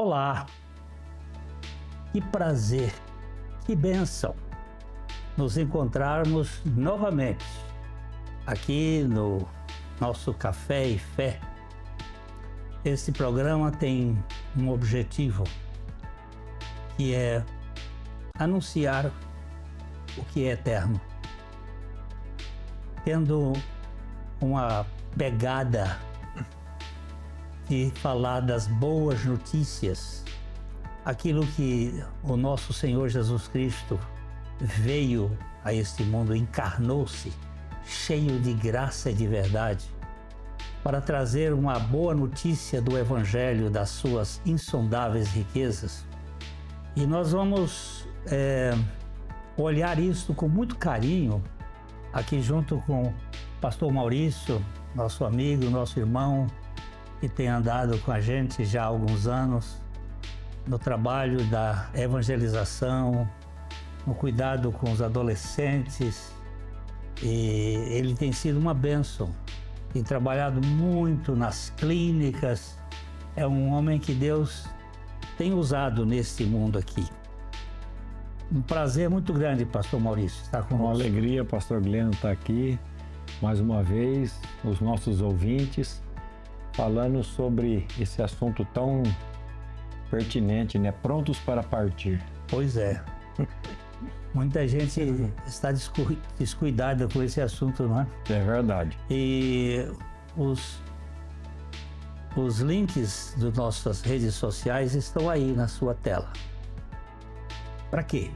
Olá, que prazer, que bênção nos encontrarmos novamente aqui no nosso Café e Fé. Esse programa tem um objetivo, que é anunciar o que é eterno, tendo uma pegada de falar das boas notícias, aquilo que o nosso Senhor Jesus Cristo veio a este mundo, encarnou-se, cheio de graça e de verdade, para trazer uma boa notícia do Evangelho, das suas insondáveis riquezas. E nós vamos olhar isso com muito carinho, aqui junto com o pastor Maurício, nosso amigo, nosso irmão, que tem andado com a gente já há alguns anos, no trabalho da evangelização, no cuidado com os adolescentes. E ele tem sido uma bênção, tem trabalhado muito nas clínicas, é um homem que Deus tem usado nesse mundo aqui. Um prazer muito grande, pastor Maurício, estar conosco. Uma alegria, pastor Glênio, estar aqui mais uma vez, os nossos ouvintes, falando sobre esse assunto tão pertinente, né? Prontos para partir. Pois é. Muita gente está descuidada com esse assunto, não é? É verdade. E os links das nossas redes sociais estão aí na sua tela. Para quê?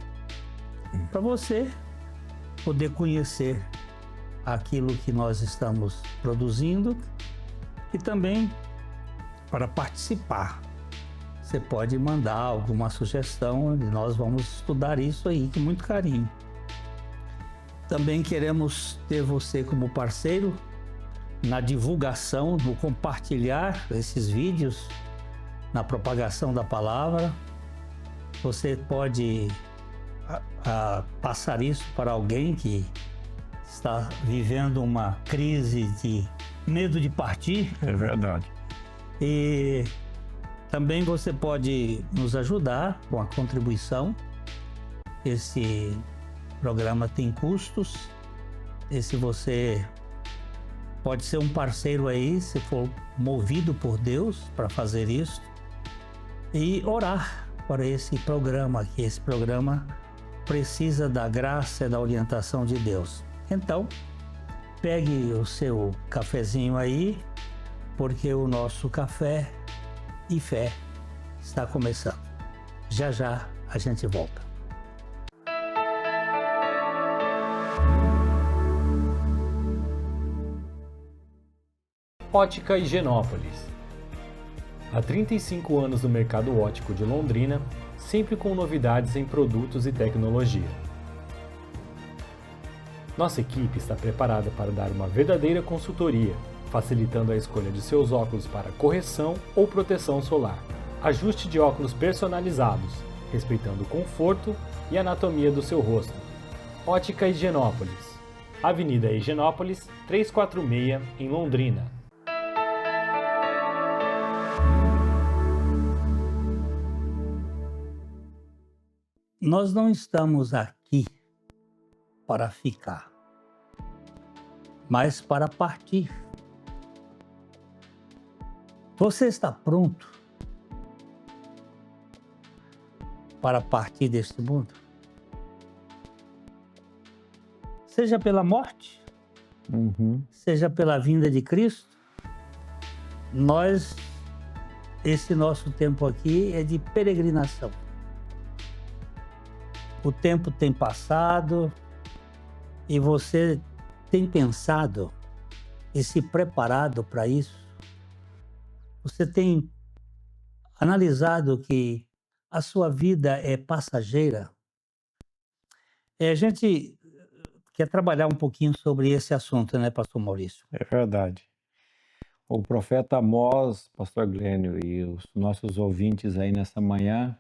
Para você poder conhecer aquilo que nós estamos produzindo e também para participar. Você pode mandar alguma sugestão e nós vamos estudar isso aí com muito carinho. Também queremos ter você como parceiro na divulgação, no compartilhar esses vídeos, na propagação da palavra. Você pode passar isso para alguém que está vivendo uma crise de medo de partir. É verdade. E também você pode nos ajudar com a contribuição. Esse programa tem custos. E se você pode ser um parceiro aí, se for movido por Deus para fazer isso, e orar para esse programa, que esse programa precisa da graça e da orientação de Deus. Então, pegue o seu cafezinho aí, porque o nosso Café e Fé está começando. Já já a gente volta. Ótica Higienópolis. Há 35 anos no mercado óptico de Londrina, sempre com novidades em produtos e tecnologia. Nossa equipe está preparada para dar uma verdadeira consultoria, facilitando a escolha de seus óculos para correção ou proteção solar. Ajuste de óculos personalizados, respeitando o conforto e anatomia do seu rosto. Ótica Higienópolis. Avenida Higienópolis, 346, em Londrina. Nós não estamos aqui para ficar, mas para partir. Você está pronto para partir deste mundo? Seja pela morte, seja pela vinda de Cristo, esse nosso tempo aqui é de peregrinação. O tempo tem passado e você tem pensado e se preparado para isso? Você tem analisado que a sua vida é passageira? A gente quer trabalhar um pouquinho sobre esse assunto, né, pastor Maurício? É verdade. O profeta Amós, pastor Glênio, e os nossos ouvintes aí nessa manhã,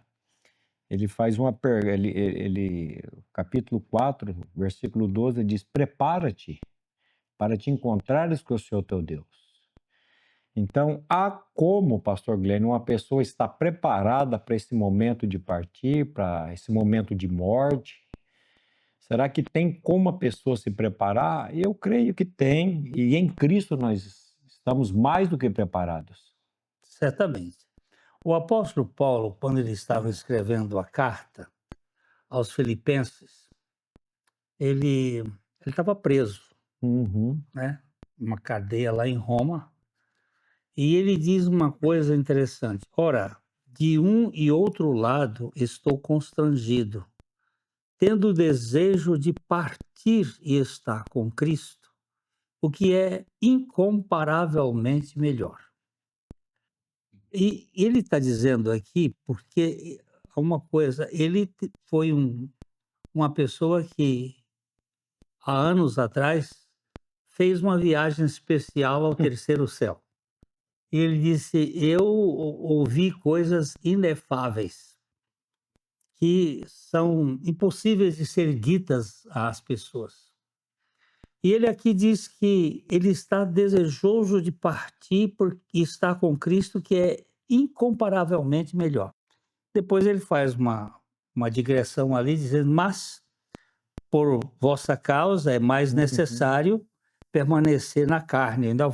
ele faz uma pergunta, capítulo 4, versículo 12, diz: prepara-te para te encontrares com o Senhor teu Deus. Então, há como, pastor Glenn, uma pessoa estar preparada para esse momento de partir, para esse momento de morte? Será que tem como a pessoa se preparar? Eu creio que tem, e em Cristo nós estamos mais do que preparados. Certamente. O apóstolo Paulo, quando ele estava escrevendo a carta aos Filipenses, ele estava preso, Uhum. né? Uma cadeia lá em Roma. E ele diz uma coisa interessante. Ora, de um e outro lado estou constrangido, tendo o desejo de partir e estar com Cristo, o que é incomparavelmente melhor. E ele está dizendo aqui porque uma coisa, foi uma pessoa que há anos atrás fez uma viagem especial ao terceiro céu. E ele disse: eu ouvi coisas inefáveis que são impossíveis de ser ditas às pessoas. E ele aqui diz que ele está desejoso de partir e estar com Cristo, que é incomparavelmente melhor. Depois ele faz uma digressão ali, dizendo: mas por vossa causa é mais necessário permanecer na carne. Ainda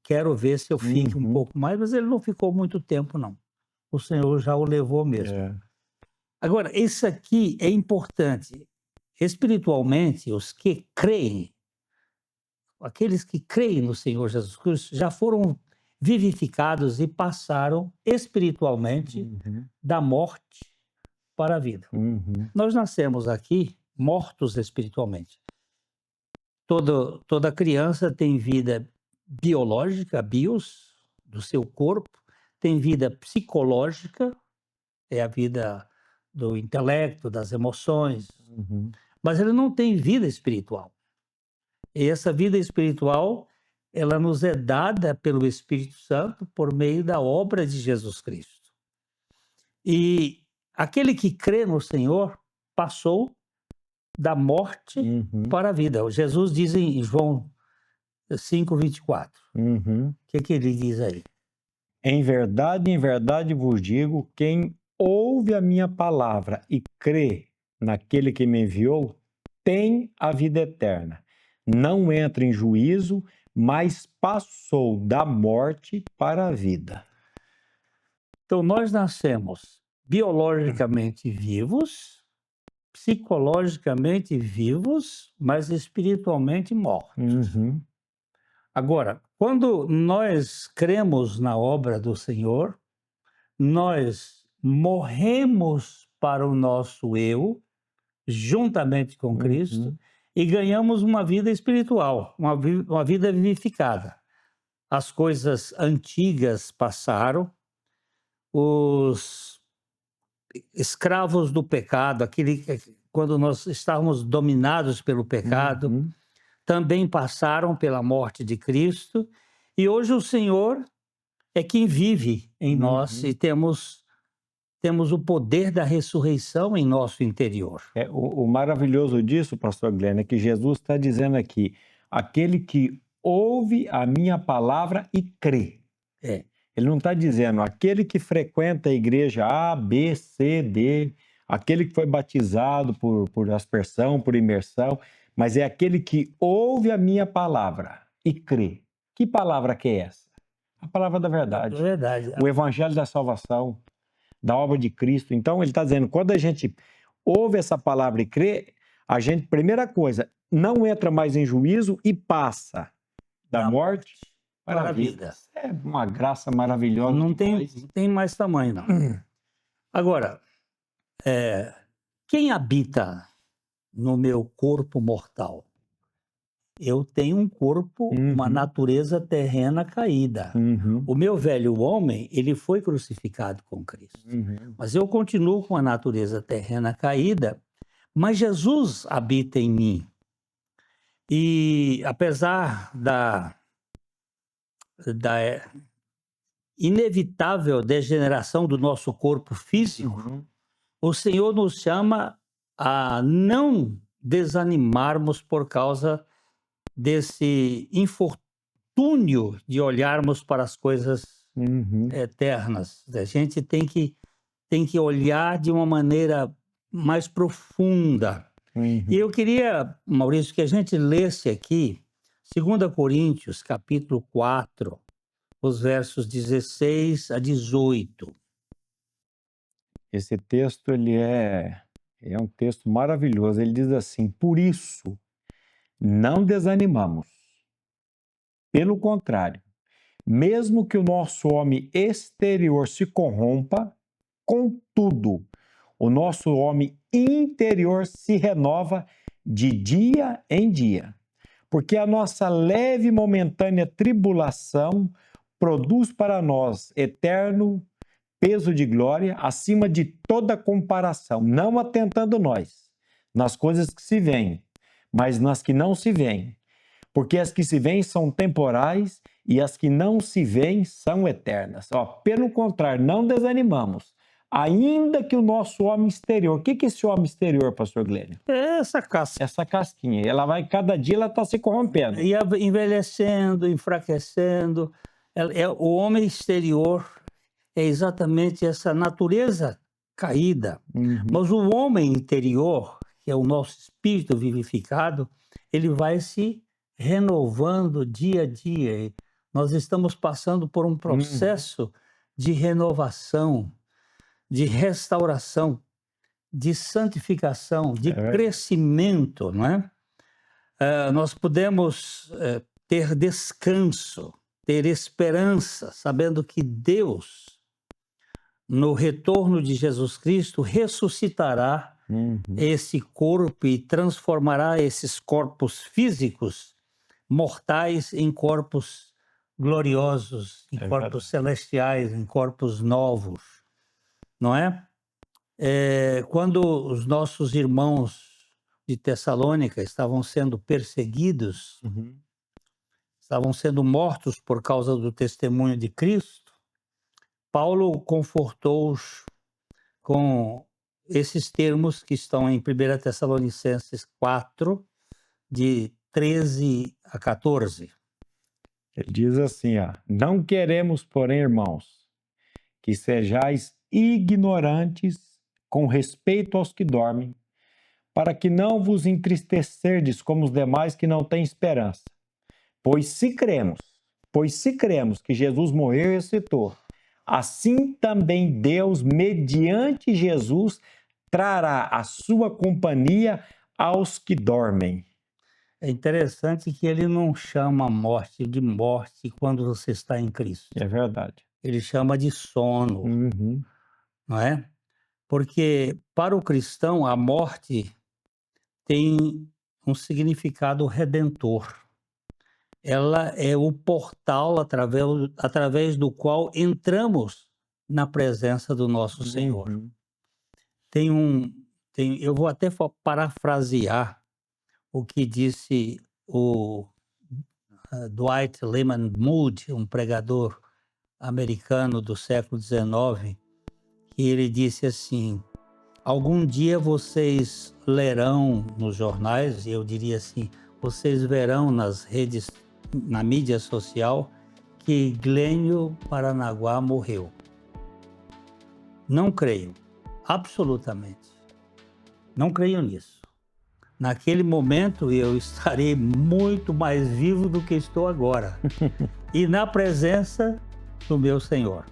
quero ver se eu fico um pouco mais, mas ele não ficou muito tempo, não. O Senhor já o levou mesmo. Agora, isso aqui é importante. Espiritualmente, os que creem, aqueles que creem no Senhor Jesus Cristo, já foram vivificados e passaram espiritualmente da morte para a vida. Nós nascemos aqui mortos espiritualmente. Toda criança tem vida biológica, bios, do seu corpo, tem vida psicológica, é a vida do intelecto, das emoções, mas ele não tem vida espiritual. E essa vida espiritual, ela nos é dada pelo Espírito Santo por meio da obra de Jesus Cristo. E aquele que crê no Senhor passou da morte para a vida. Jesus diz em João 5:24. O que ele diz aí? Em verdade vos digo, quem ouve a minha palavra e crê naquele que me enviou, tem a vida eterna. Não entra em juízo, mas passou da morte para a vida. Então, nós nascemos biologicamente vivos, psicologicamente vivos, mas espiritualmente mortos. Agora, quando nós cremos na obra do Senhor, nós morremos para o nosso eu, juntamente com Cristo, e ganhamos uma vida espiritual, uma vida vivificada. As coisas antigas passaram, os escravos do pecado, quando nós estávamos dominados pelo pecado, também passaram pela morte de Cristo, e hoje o Senhor é quem vive em nós e temos o poder da ressurreição em nosso interior. O maravilhoso disso, pastor Glenn, é que Jesus está dizendo aqui, aquele que ouve a minha palavra e crê. Ele não está dizendo aquele que frequenta a igreja A, B, C, D, aquele que foi batizado por aspersão, por imersão, mas é aquele que ouve a minha palavra e crê. Que palavra que é essa? A palavra da verdade. O evangelho da salvação, da obra de Cristo. Então ele está dizendo, quando a gente ouve essa palavra e crê, a gente, primeira coisa, não entra mais em juízo e passa da morte para a vida. É uma graça maravilhosa. Não tem mais tamanho, não. Agora, quem habita no meu corpo mortal? Eu tenho um corpo, uma natureza terrena caída. O meu velho homem, ele foi crucificado com Cristo. Mas eu continuo com a natureza terrena caída, mas Jesus habita em mim. E apesar da inevitável degeneração do nosso corpo físico, o Senhor nos chama a não desanimarmos por causa desse infortúnio de olharmos para as coisas Uhum. eternas. A gente tem que olhar de uma maneira mais profunda. Uhum. E eu queria, Maurício, que a gente lesse aqui 2 Coríntios, capítulo 4, os versos 16 a 18. Esse texto ele é um texto maravilhoso. Ele diz assim: por isso não desanimamos. Pelo contrário, mesmo que o nosso homem exterior se corrompa, contudo, o nosso homem interior se renova de dia em dia. Porque a nossa leve e momentânea tribulação produz para nós eterno peso de glória acima de toda comparação, não atentando nós nas coisas que se veem, mas nas que não se veem. Porque as que se veem são temporais e as que não se veem são eternas. Pelo contrário, não desanimamos, ainda que o nosso homem exterior... O que é esse homem exterior, pastor Glênio? Essa casca. Essa casquinha. Ela vai, cada dia ela está se corrompendo. Ia envelhecendo, enfraquecendo. O homem exterior é exatamente essa natureza caída. Uhum. Mas o homem interior, que é o nosso espírito vivificado, ele vai se renovando dia a dia. E nós estamos passando por um processo de renovação, de restauração, de santificação, de crescimento, não é? Nós podemos ter descanso, ter esperança, sabendo que Deus, no retorno de Jesus Cristo, ressuscitará esse corpo e transformará esses corpos físicos mortais em corpos gloriosos, em corpos celestiais, em corpos novos, não é? Quando os nossos irmãos de Tessalônica estavam sendo perseguidos, estavam sendo mortos por causa do testemunho de Cristo, Paulo confortou-os com esses termos que estão em 1 Tessalonicenses 4, de 13 a 14. Ele diz assim, não queremos, porém, irmãos, que sejais ignorantes com respeito aos que dormem, para que não vos entristecerdes como os demais que não têm esperança. Pois se cremos que Jesus morreu e ressuscitou, assim também Deus, mediante Jesus, trará a sua companhia aos que dormem. É interessante que ele não chama a morte de morte quando você está em Cristo. É verdade. Ele chama de sono, não é? Porque para o cristão a morte tem um significado redentor. Ela é o portal através do qual entramos na presença do nosso Senhor. Eu vou até parafrasear o que disse o Dwight Lyman Moody, um pregador americano do século XIX, que ele disse assim: algum dia vocês lerão nos jornais, e eu diria assim, vocês verão nas redes, na mídia social, que Glênio Paranaguá morreu. Não creio, absolutamente. Não creio nisso. Naquele momento eu estarei muito mais vivo do que estou agora. E na presença do meu Senhor.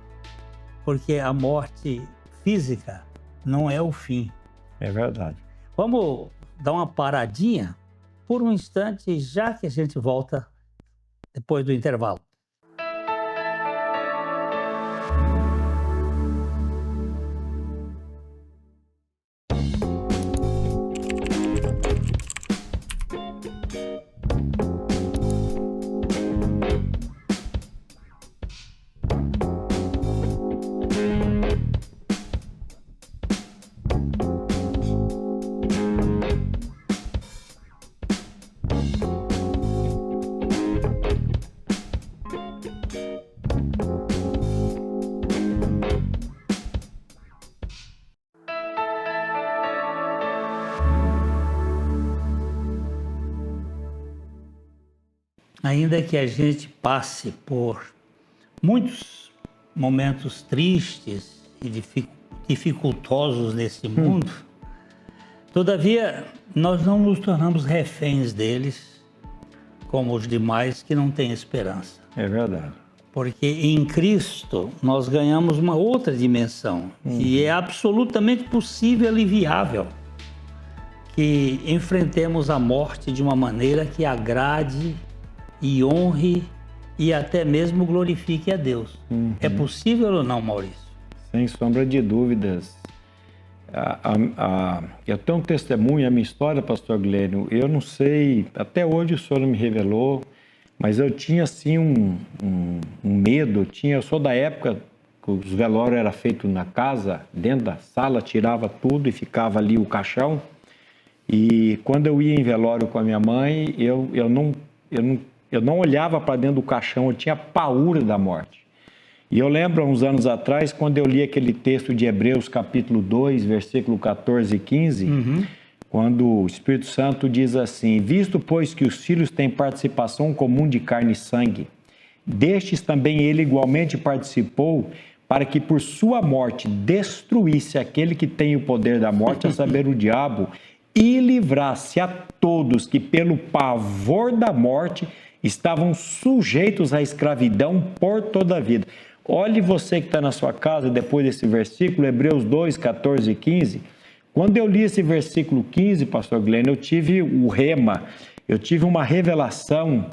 Porque a morte física não é o fim. É verdade. Vamos dar uma paradinha por um instante, já que a gente volta depois do intervalo. ainda que a gente passe por muitos momentos tristes e dificultosos nesse mundo, todavia nós não nos tornamos reféns deles como os demais que não têm esperança. É verdade. Porque em Cristo nós ganhamos uma outra dimensão e é absolutamente possível e viável que enfrentemos a morte de uma maneira que agrade e honre e até mesmo glorifique a Deus. É possível ou não, Maurício? Sem sombra de dúvidas. Eu tenho um testemunho, a minha história, pastor Glênio, eu não sei, até hoje o senhor não me revelou, mas eu tinha assim um medo, eu sou da época que os velórios eram feitos na casa, dentro da sala, tirava tudo e ficava ali o caixão. E quando eu ia em velório com a minha mãe, eu não olhava para dentro do caixão, eu tinha paura da morte. E eu lembro, há uns anos atrás, quando eu li aquele texto de Hebreus, capítulo 2, versículo 14 e 15, quando o Espírito Santo diz assim: visto, pois, que os filhos têm participação comum de carne e sangue, destes também ele igualmente participou, para que por sua morte destruísse aquele que tem o poder da morte, a saber, o diabo, e livrasse a todos que, pelo pavor da morte, estavam sujeitos à escravidão por toda a vida. Olhe você que está na sua casa, depois desse versículo, Hebreus 2, 14 e 15. Quando eu li esse versículo 15, pastor Glênio, eu tive o rema, eu tive uma revelação,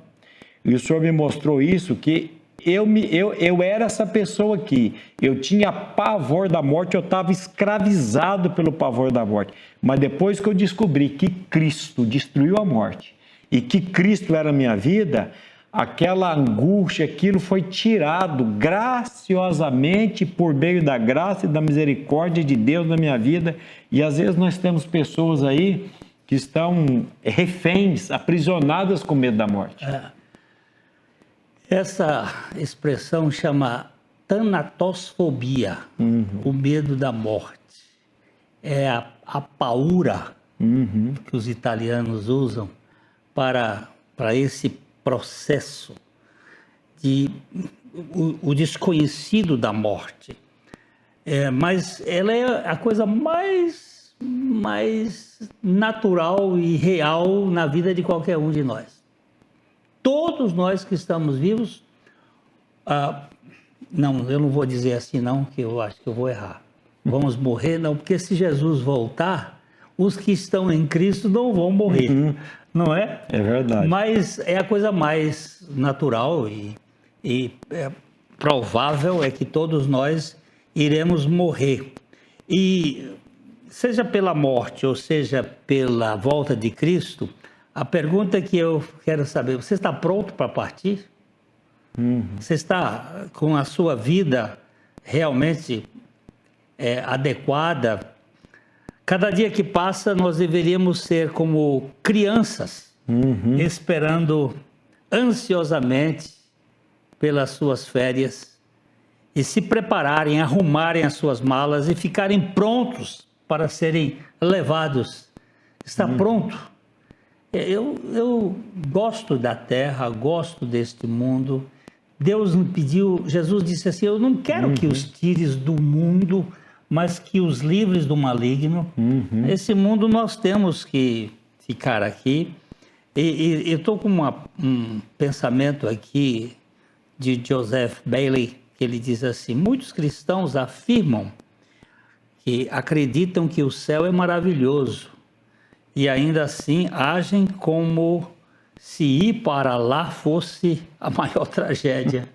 e o Senhor me mostrou isso, que eu era essa pessoa aqui, eu tinha pavor da morte, eu estava escravizado pelo pavor da morte. Mas depois que eu descobri que Cristo destruiu a morte e que Cristo era a minha vida, aquela angústia, aquilo foi tirado graciosamente por meio da graça e da misericórdia de Deus na minha vida. E às vezes nós temos pessoas aí que estão reféns, aprisionadas com medo da morte. Essa expressão chama tanatosfobia, o medo da morte. É a paura que os italianos usam para esse processo de o desconhecido da morte. Mas ela é a coisa mais natural e real na vida de qualquer um de nós. Todos nós que estamos vivos, não, eu não vou dizer assim não, que eu acho que eu vou errar. Vamos morrer, não, porque se Jesus voltar, os que estão em Cristo não vão morrer, não é? É verdade. Mas é a coisa mais natural e provável é que todos nós iremos morrer. E seja pela morte ou seja pela volta de Cristo, a pergunta que eu quero saber: você está pronto para partir? Você está com a sua vida realmente adequada? Cada dia que passa, nós deveríamos ser como crianças, esperando ansiosamente pelas suas férias e se prepararem, arrumarem as suas malas e ficarem prontos para serem levados. Está pronto? Eu gosto da terra, gosto deste mundo. Deus me pediu, Jesus disse assim: eu não quero que os tires do mundo, mas que os livres do maligno. Esse mundo nós temos que ficar aqui. E eu estou com um pensamento aqui de Joseph Bailey, que ele diz assim: muitos cristãos afirmam que acreditam que o céu é maravilhoso e ainda assim agem como se ir para lá fosse a maior tragédia,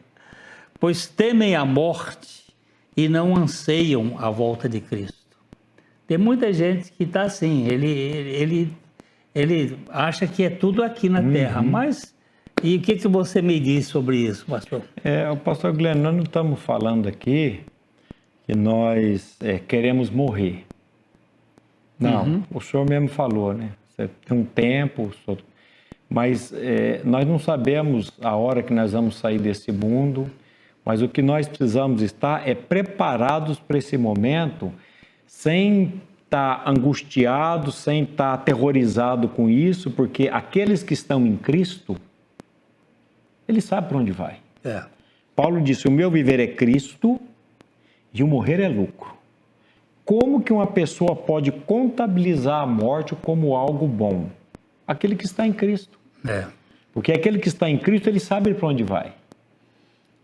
pois temem a morte e não anseiam a volta de Cristo. Tem muita gente que está assim, ele acha que é tudo aqui na terra, mas e o que você me diz sobre isso, pastor? O pastor Glênio, nós não estamos falando aqui que nós queremos morrer. Não, o senhor mesmo falou, né? Você tem um tempo, mas nós não sabemos a hora que nós vamos sair desse mundo, mas o que nós precisamos estar preparados para esse momento, sem estar angustiados, sem estar aterrorizados com isso, porque aqueles que estão em Cristo, ele sabe para onde vai. É. Paulo disse, o meu viver é Cristo e o morrer é lucro. Como que uma pessoa pode contabilizar a morte como algo bom? Aquele que está em Cristo. É. Porque aquele que está em Cristo, ele sabe para onde vai.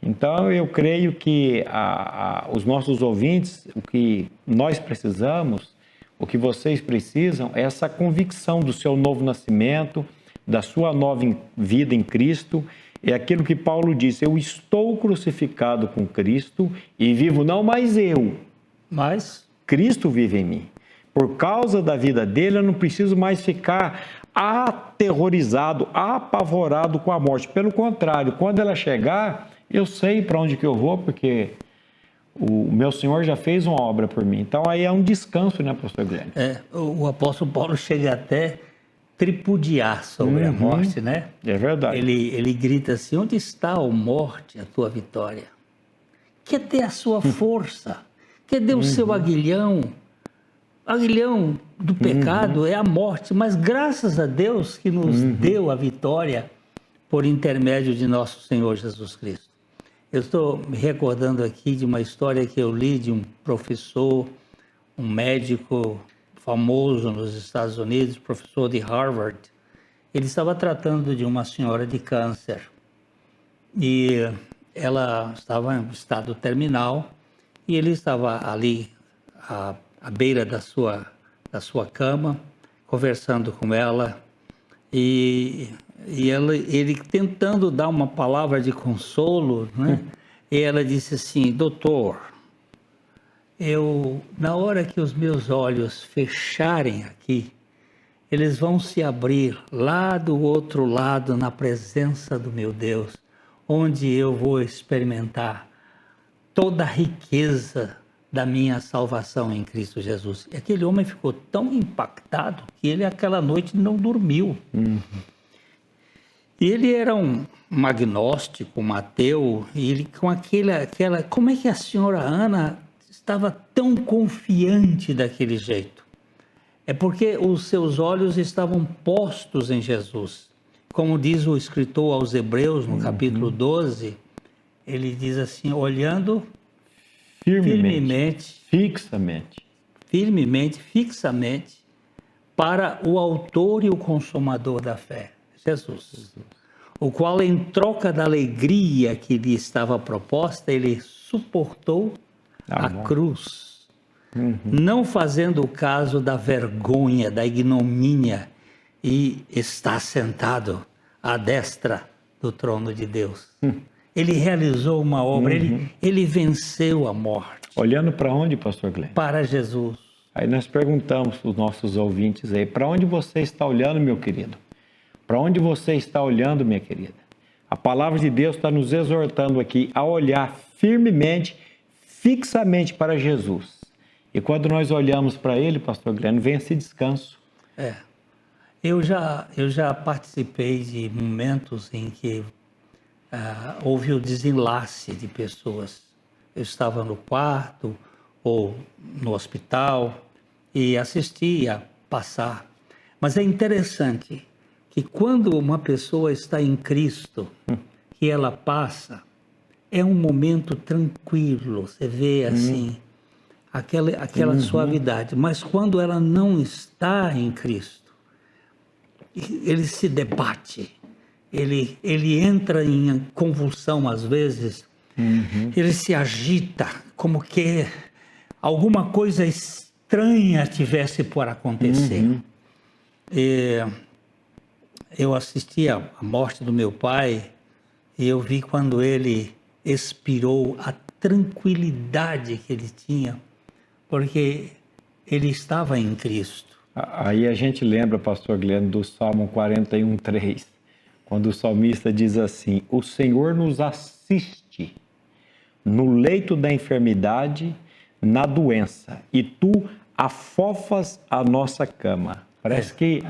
Então, eu creio que os nossos ouvintes, o que nós precisamos, o que vocês precisam, é essa convicção do seu novo nascimento, da sua nova vida em Cristo. É aquilo que Paulo disse, eu estou crucificado com Cristo e vivo não mais eu, Mas, Cristo vive em mim. Por causa da vida dele, eu não preciso mais ficar aterrorizado, apavorado com a morte. Pelo contrário, quando ela chegar, eu sei para onde que eu vou, porque o meu Senhor já fez uma obra por mim. Então, aí é um descanso, né, pastor Guilherme? o apóstolo Paulo chega até tripudiar sobre a morte, né? É verdade. Ele grita assim, onde está, ó morte, a tua vitória? Cadê a sua força? Cadê o seu aguilhão? Aguilhão do pecado é a morte, mas graças a Deus que nos deu a vitória por intermédio de nosso Senhor Jesus Cristo. Eu estou me recordando aqui de uma história que eu li de um professor, um médico famoso nos Estados Unidos, professor de Harvard. Ele estava tratando de uma senhora de câncer e ela estava em estado terminal e ele estava ali à beira da sua cama, conversando com ela e ele tentando dar uma palavra de consolo, né? E ela disse assim, doutor, na hora que os meus olhos fecharem aqui, eles vão se abrir lá do outro lado, na presença do meu Deus, onde eu vou experimentar toda a riqueza da minha salvação em Cristo Jesus. E aquele homem ficou tão impactado que ele aquela noite não dormiu. E ele era um agnóstico, um ateu, e ele com aquela... Como é que a senhora Ana estava tão confiante daquele jeito? É porque os seus olhos estavam postos em Jesus. Como diz o escritor aos Hebreus, no capítulo 12, ele diz assim, olhando firmemente, fixamente, para o autor e o consumador da fé, Jesus. O qual, em troca da alegria que lhe estava proposta, ele suportou a cruz, não fazendo caso da vergonha, da ignomínia, e está sentado à destra do trono de Deus. Ele realizou uma obra, ele venceu a morte. Olhando para onde, pastor Glenn? Para Jesus. Aí nós perguntamos para os nossos ouvintes aí, para onde você está olhando, meu querido? Para onde você está olhando, minha querida? A palavra de Deus está nos exortando aqui a olhar firmemente, fixamente para Jesus. E quando nós olhamos para Ele, pastor Glenn, vem esse descanso. Eu já participei de momentos em que houve o desenlace de pessoas. Eu estava no quarto ou no hospital e assistia passar. Mas é interessante que quando uma pessoa está em Cristo, que ela passa, é um momento tranquilo, você vê assim, aquela suavidade. Mas quando ela não está em Cristo, ele se debate, ele entra em convulsão às vezes, ele se agita, como que alguma coisa estranha tivesse por acontecer. Eu assisti à morte do meu pai e eu vi quando ele expirou a tranquilidade que ele tinha, porque ele estava em Cristo. Aí a gente lembra, pastor Guilherme, do Salmo 41:3, quando o salmista diz assim, o Senhor nos assiste no leito da enfermidade, na doença, e tu afofas a nossa cama. Parece que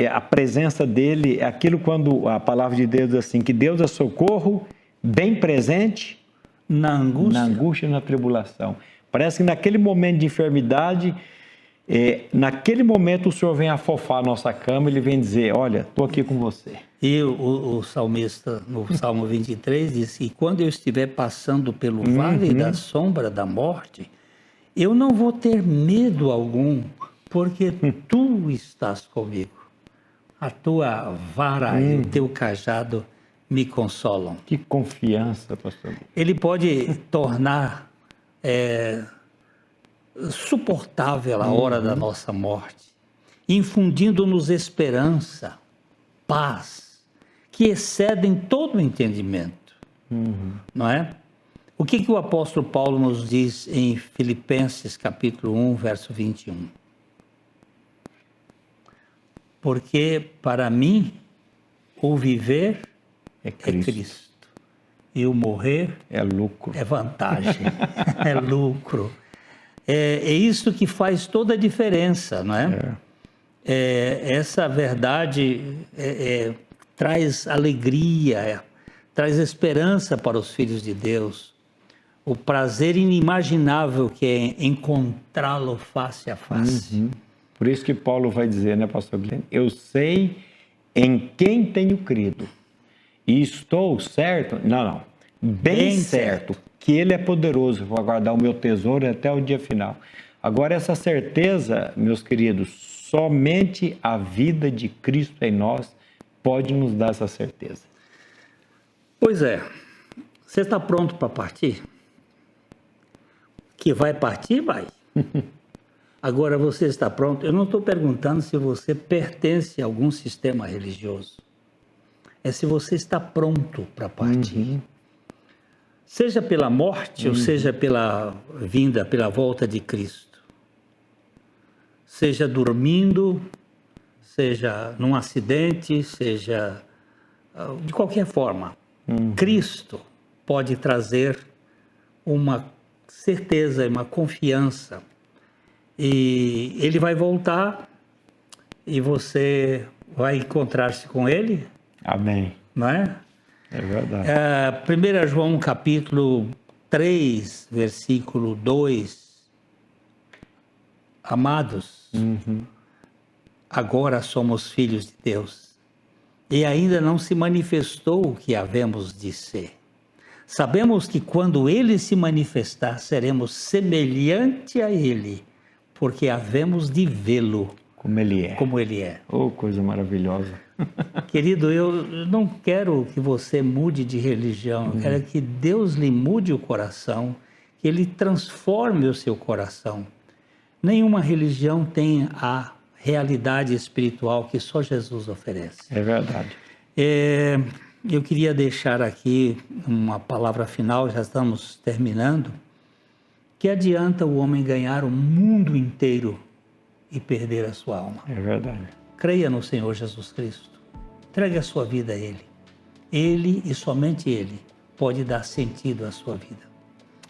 a presença dele é aquilo quando a palavra de Deus diz assim, que Deus é socorro bem presente na angústia e na tribulação. Parece que naquele momento de enfermidade, naquele momento o Senhor vem afofar a nossa cama, ele vem dizer, olha, estou aqui com você. E o salmista, no Salmo 23, diz que quando eu estiver passando pelo vale da sombra da morte, eu não vou ter medo algum, porque tu estás comigo. A tua vara e o teu cajado me consolam. Que confiança, pastor. Ele pode tornar suportável a hora da nossa morte, infundindo-nos esperança, paz, que excedem todo o entendimento. Não é? O que o apóstolo Paulo nos diz em Filipenses capítulo 1, verso 21? Porque para mim o viver é Cristo e o morrer é lucro. É vantagem, é lucro. É isso que faz toda a diferença, não é? Essa verdade traz alegria, traz esperança para os filhos de Deus. O prazer inimaginável que é encontrá-lo face a face. Por isso que Paulo vai dizer, né, pastor Glenn? Eu sei em quem tenho crido e estou certo, bem certo, que ele é poderoso, vou guardar o meu tesouro até o dia final. Agora essa certeza, meus queridos, somente a vida de Cristo em nós pode nos dar essa certeza. Pois é, você está pronto para partir? Que vai partir, vai. Agora você está pronto? Eu não estou perguntando se você pertence a algum sistema religioso. É se você está pronto para partir. Seja pela morte ou seja pela vinda, pela volta de Cristo. Seja dormindo, seja num acidente, seja de qualquer forma. Cristo pode trazer uma certeza, uma confiança. E ele vai voltar e você vai encontrar-se com ele. Amém. Não é? É verdade. 1 João capítulo 3, versículo 2. Amados, agora somos filhos de Deus e ainda não se manifestou o que havemos de ser. Sabemos que quando ele se manifestar, seremos semelhante a ele, porque havemos de vê-lo como ele é. Como ele é. Oh, coisa maravilhosa. Querido, eu não quero que você mude de religião, eu quero que Deus lhe mude o coração, que ele transforme o seu coração. Nenhuma religião tem a realidade espiritual que só Jesus oferece. É verdade. Eu queria deixar aqui uma palavra final, já estamos terminando. Que adianta o homem ganhar o mundo inteiro e perder a sua alma? É verdade. Creia no Senhor Jesus Cristo. Entregue a sua vida a Ele. Ele e somente Ele pode dar sentido à sua vida.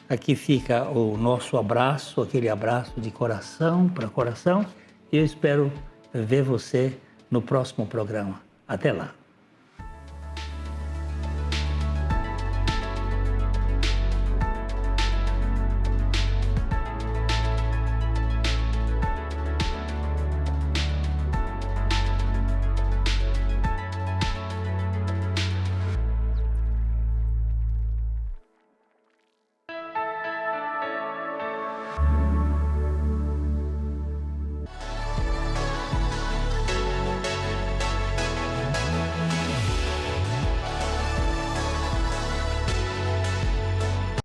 Aqui fica o nosso abraço, aquele abraço de coração para coração. E eu espero ver você no próximo programa. Até lá.